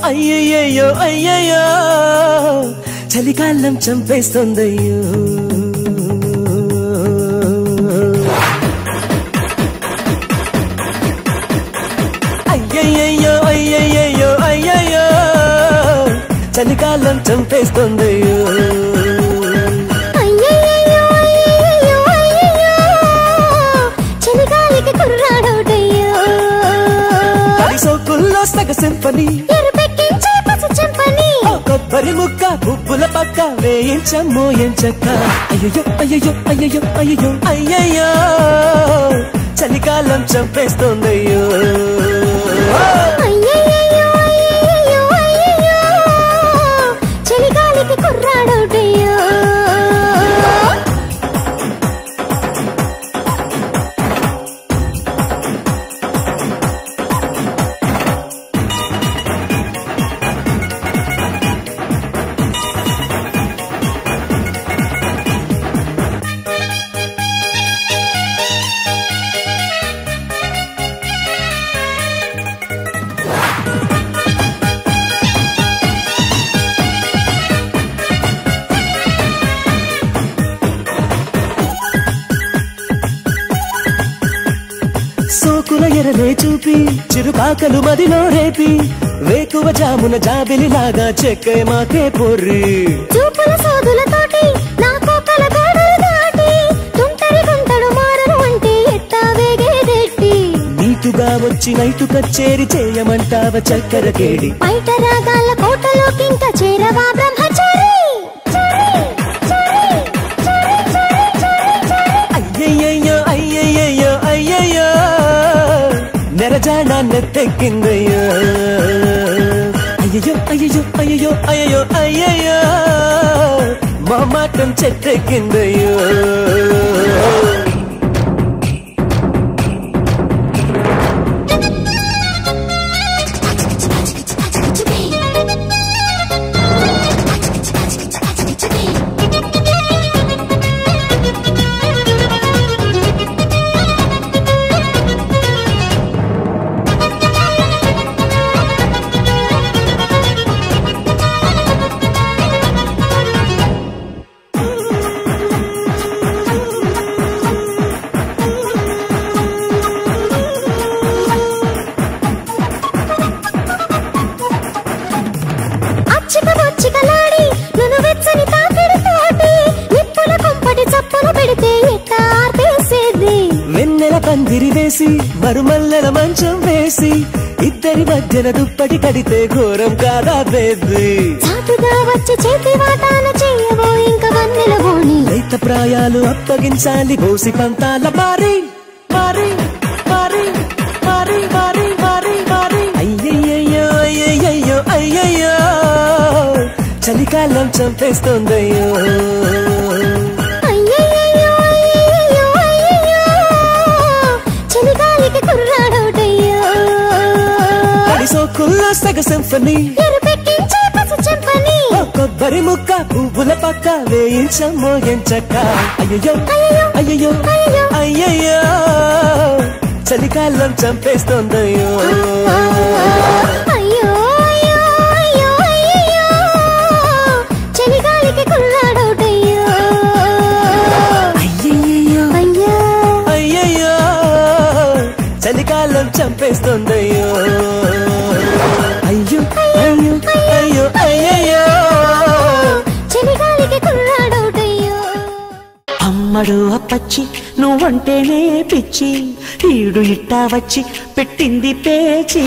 అయ్యయ్యో అయ్యయ్యో చలికాలం చంపేస్తుందయ్యో అయ్యయ్యో అయ్యయ్యో అయ్యయ్యో చలికాలం చంపేస్తుందయ్యో సోకుల్లో సగ సింఫనీ కొబ్బరి ముక్క పువ్వుల పక్క వేయించమ్మో ఎంచక్క అయ్యో అయ్యో అయ్యో అయ్యో అయ్యయ్యో చలికాలం చంపేస్తుందయ్యో చలిగాలికి కుర్రాడోటయ్యో సోకుల ఎరలే చూపి చిరుకాకలు మదిలో రేపి వేకువ జామున జాబిలిలాగా చెక్కే మాకే పొర్రి చూపుల సోదులతోటి నా కోకల గోడలు దాటి తుంటరి గుంటడు మారను అంటే ఎట్టా వేగేదెట్టి నీటుగా వచ్చి నైటు కచ్చేరి చేయమంటావ చక్కెర కేడి బయట రాగాల కోటలోకింక చేరవా బ్రహ్మచారి అయ్యయ్యో అయ్యయ్యో అయ్యయ్యో నెరజానా నెత్తెక్కిందయ్యో అయ్యో అయ్యో అయ్యో అయ్యో అయ్యయ్యో మా మాటం చెట్టెక్కిందయ్యో పందిరి వేసి మరుమల్లెల మంచం వేసి ఇద్దరి మధ్యన దుప్పటి కడితే ఘోరం కాదా బేబీ చాటుగా వచ్చి చేతి వాటాన చేయవో ఇంకా వన్నెల బోని రైత ప్రాయాలు అప్పగించాలి గోసి పంతాల మారి మారి మారి మారి మారి మారి మారి అయ్యయ్యో అయ్యయ్యో అయ్యయ్యో చలికాలం చంపేస్తుందయ్యో సోకుల్లో సగ సింఫనీ కొబ్బరి ముక్క పువ్వుల పక్క వేయించమ్మో ఎంచక్క అయ్యో అయ్యో అయ్యయ్యో చలికాలం చంపేస్తుందయ్యో చలిగాలికి కుర్రాడోటయ్యో అయ్యయ్యో అయ్యయ్యో చలికాలం చంపేస్తుందయ్యో అయ్యో అయ్యో అయ్యో అయ్యయ్యో చలిగాలికి కుర్రాడోటయ్యో అమ్మడు అప్పచ్చి నువ్వంటేనే పిచ్చి ఈడు ఇట్టా వచ్చి పెట్టింది పేచి